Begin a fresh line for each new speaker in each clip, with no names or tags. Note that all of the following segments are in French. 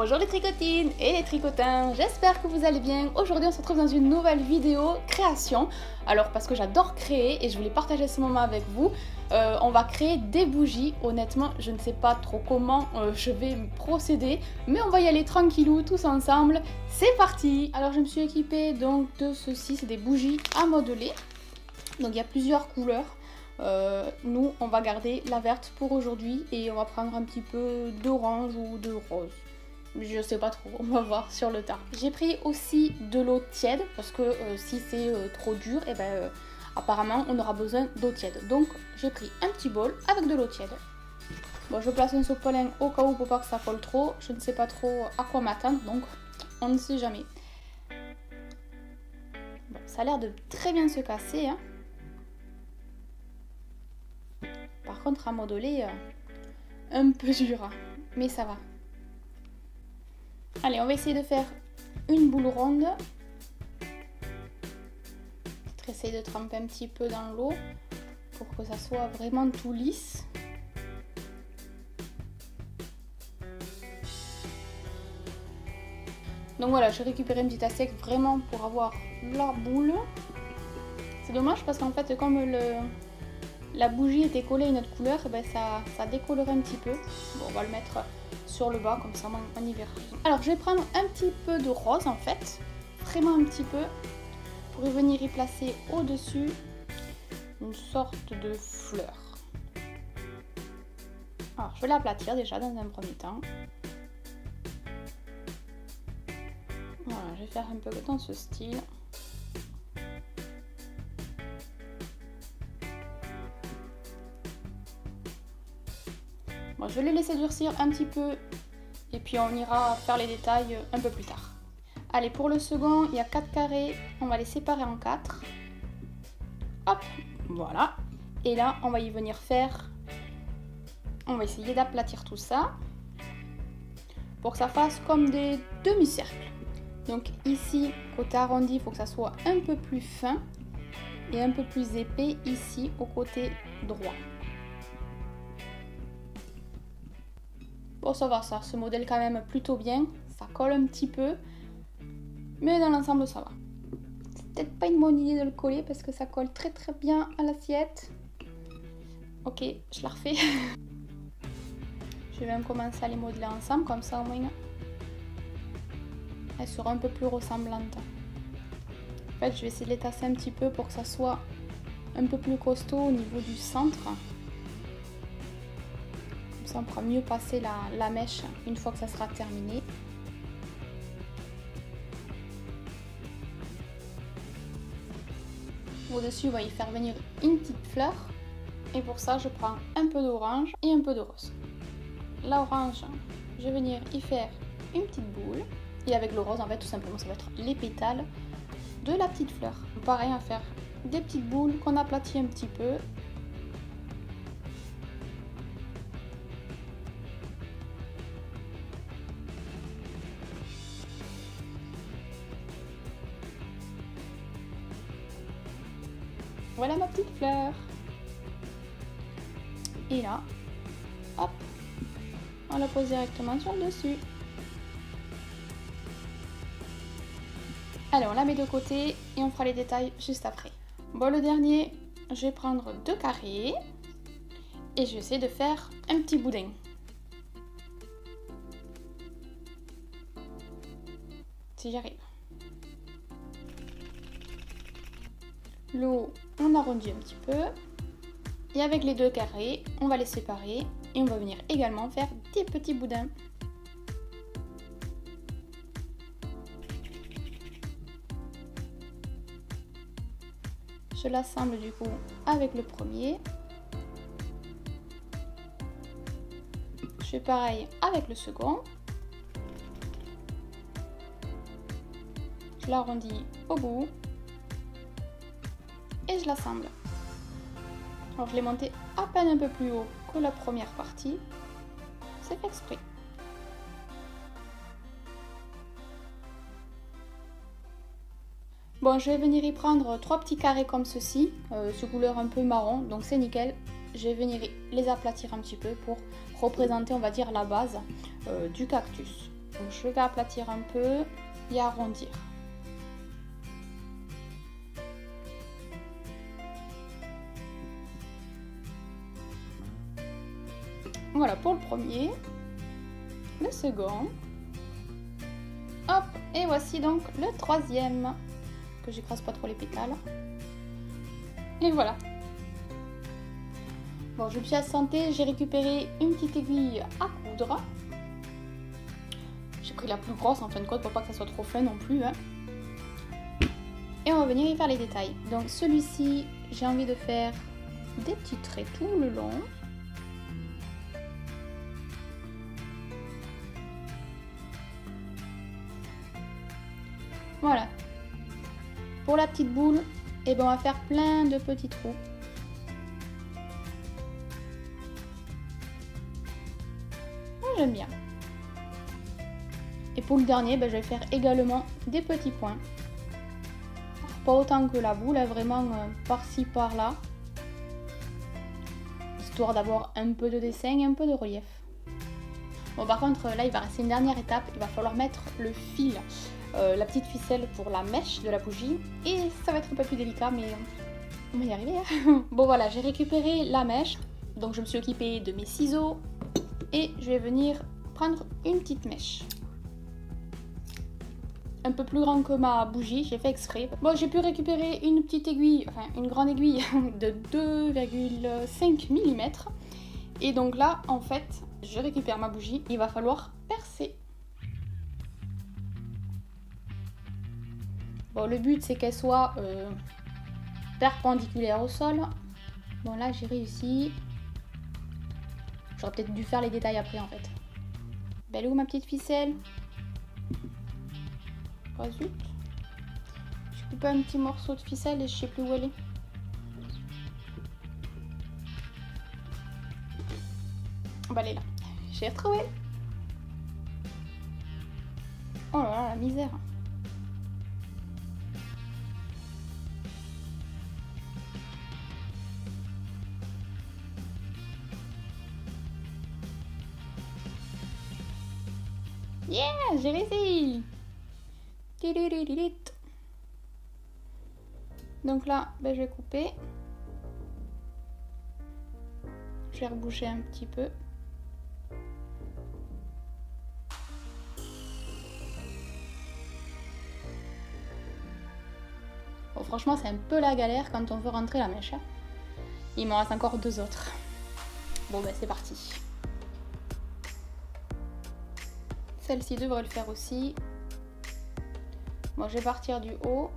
Bonjour les tricotines et les tricotins, j'espère que vous allez bien. Aujourd'hui on se retrouve dans une nouvelle vidéo création. Alors parce que j'adore créer et je voulais partager ce moment avec vous, on va créer des bougies. Honnêtement je ne sais pas trop comment je vais procéder, mais on va y aller tranquillou tous ensemble. C'est parti. Alors je me suis équipée donc de ceci, c'est des bougies à modeler. Donc il y a plusieurs couleurs. Nous on va garder la verte pour aujourd'hui et on va prendre un petit peu d'orange ou de rose. Je sais pas trop, on va voir sur le tas. J'ai pris aussi de l'eau tiède parce que si c'est trop dur, et apparemment on aura besoin d'eau tiède. Donc j'ai pris un petit bol avec de l'eau tiède. Bon, je place un sopalin au cas où pour pas que ça colle trop. Je ne sais pas trop à quoi m'attendre, donc on ne sait jamais. Bon, ça a l'air de très bien se casser, hein. Par contre à modeler, un peu dur, mais ça va. Allez, on va essayer de faire une boule ronde. Je vais essayer de tremper un petit peu dans l'eau pour que ça soit vraiment tout lisse. Donc voilà, j'ai récupéré une petite assiette vraiment pour avoir la boule. C'est dommage parce qu'en fait, comme la bougie était collée à une autre couleur, ça décolorait un petit peu. Bon, on va le mettre sur le bas, comme ça on y verra. Alors je vais prendre un petit peu de rose en fait, vraiment un petit peu, pour y venir y placer au-dessus une sorte de fleur. Alors je vais l'aplatir déjà dans un premier temps. Voilà, je vais faire un peu dans ce style. Bon, je vais les laisser durcir un petit peu et puis on ira faire les détails un peu plus tard. Allez, pour le second, il y a 4 carrés, on va les séparer en 4. Hop, voilà. Et là, on va y venir faire... On va essayer d'aplatir tout ça pour que ça fasse comme des demi-cercles. Donc ici, côté arrondi, il faut que ça soit un peu plus fin et un peu plus épais ici au côté droit. Bon, ça va, ça se modèle quand même plutôt bien. Ça colle un petit peu. Mais dans l'ensemble, ça va. C'est peut-être pas une bonne idée de le coller parce que ça colle très très bien à l'assiette. Ok, je la refais. Je vais même commencer à les modeler ensemble, comme ça au moins elles seront un peu plus ressemblantes. En fait, je vais essayer de les tasser un petit peu pour que ça soit un peu plus costaud au niveau du centre. On pourra mieux passer la mèche une fois que ça sera terminé. Au-dessus, on va y faire venir une petite fleur. Et pour ça, je prends un peu d'orange et un peu de rose. L'orange, je vais venir y faire une petite boule. Et avec le rose, en fait, tout simplement, ça va être les pétales de la petite fleur. Pareil, à faire des petites boules qu'on aplatit un petit peu. Voilà ma petite fleur. Et là, hop, on la pose directement sur le dessus. Allez, on la met de côté et on fera les détails juste après. Bon, le dernier, je vais prendre 2 carrés et je vais essayer de faire un petit boudin. Si j'y arrive. L'eau, on arrondit un petit peu. Et avec les 2 carrés, on va les séparer. Et on va venir également faire des petits boudins. Je l'assemble du coup avec le premier. Je fais pareil avec le second. Je l'arrondis au bout. Et je l'assemble. Alors je l'ai monté à peine un peu plus haut que la première partie. C'est fait exprès. Bon, je vais venir y prendre 3 petits carrés comme ceci, ce couleur un peu marron, donc c'est nickel. Je vais venir les aplatir un petit peu pour représenter, on va dire, la base du cactus. Donc je vais aplatir un peu et arrondir. Voilà pour le premier, le second. Hop, et voici donc le troisième, que j'écrase pas trop les pétales. Et voilà. Bon, je me suis assentée, j'ai récupéré une petite aiguille à coudre. J'ai pris la plus grosse en fin de compte pour pas que ça soit trop fin non plus. Hein. Et on va venir y faire les détails. Donc celui-ci, j'ai envie de faire des petits traits tout le long. Voilà. Pour la petite boule, et ben on va faire plein de petits trous. J'aime bien. Et pour le dernier, ben, je vais faire également des petits points. Alors, pas autant que la boule, vraiment par-ci par-là. Histoire d'avoir un peu de dessin et un peu de relief. Bon, par contre, là, il va rester une dernière étape. Il va falloir mettre le fil, la petite ficelle pour la mèche de la bougie. Et ça va être un peu plus délicat, mais on va y arriver. Hein. Bon, voilà, j'ai récupéré la mèche. Donc, je me suis occupée de mes ciseaux. Et je vais venir prendre une petite mèche. Un peu plus grand que ma bougie, j'ai fait exprès. Bon, j'ai pu récupérer une petite aiguille, enfin une grande aiguille de 2,5 mm. Et donc là, en fait, je récupère ma bougie. Il va falloir percer. Bon, le but, c'est qu'elle soit perpendiculaire au sol. Bon, là, j'ai réussi. J'aurais peut-être dû faire les détails après, en fait. Ben, elle est où ma petite ficelle? Oh zut. J'ai coupé un petit morceau de ficelle et je sais plus où elle est. Bah, elle est là. J'ai retrouvé. Oh là là, la misère. Yeah, j'ai réussi. Donc là, ben, je vais couper. Je vais reboucher un petit peu. Bon, franchement, c'est un peu la galère quand on veut rentrer la mèche. Il m'en reste encore 2 autres. Bon, ben c'est parti. Celle-ci devrait le faire aussi. Bon, je vais partir du haut.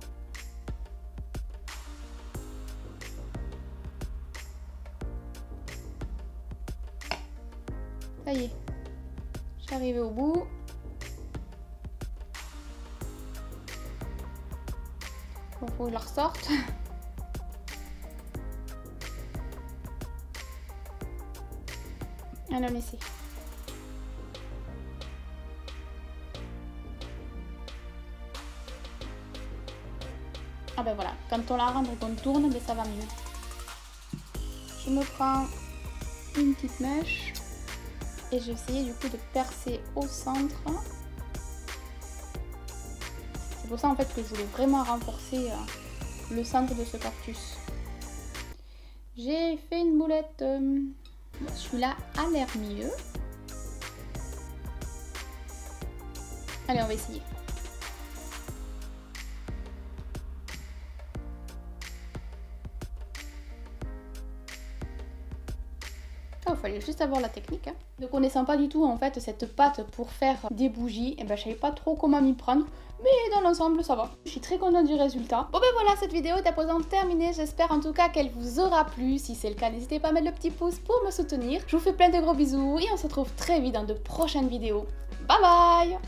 Ça y est. Je suis arrivée au bout. Bon, faut que je la ressorte. Alors, on essaie. Ah ben voilà, quand on la rentre et qu'on tourne, ben ça va mieux. Je me prends une petite mèche et je vais essayer du coup de percer au centre. C'est pour ça en fait que je voulais vraiment renforcer le centre de ce cactus. J'ai fait une boulette, celui-là a l'air mieux. Allez, on va essayer. Il fallait juste avoir la technique. Hein. Ne connaissant pas du tout en fait cette pâte pour faire des bougies, et ben je savais pas trop comment m'y prendre, mais dans l'ensemble ça va. Je suis très contente du résultat. Bon ben voilà, cette vidéo est à présent terminée. J'espère en tout cas qu'elle vous aura plu. Si c'est le cas, n'hésitez pas à mettre le petit pouce pour me soutenir. Je vous fais plein de gros bisous et on se retrouve très vite dans de prochaines vidéos. Bye bye!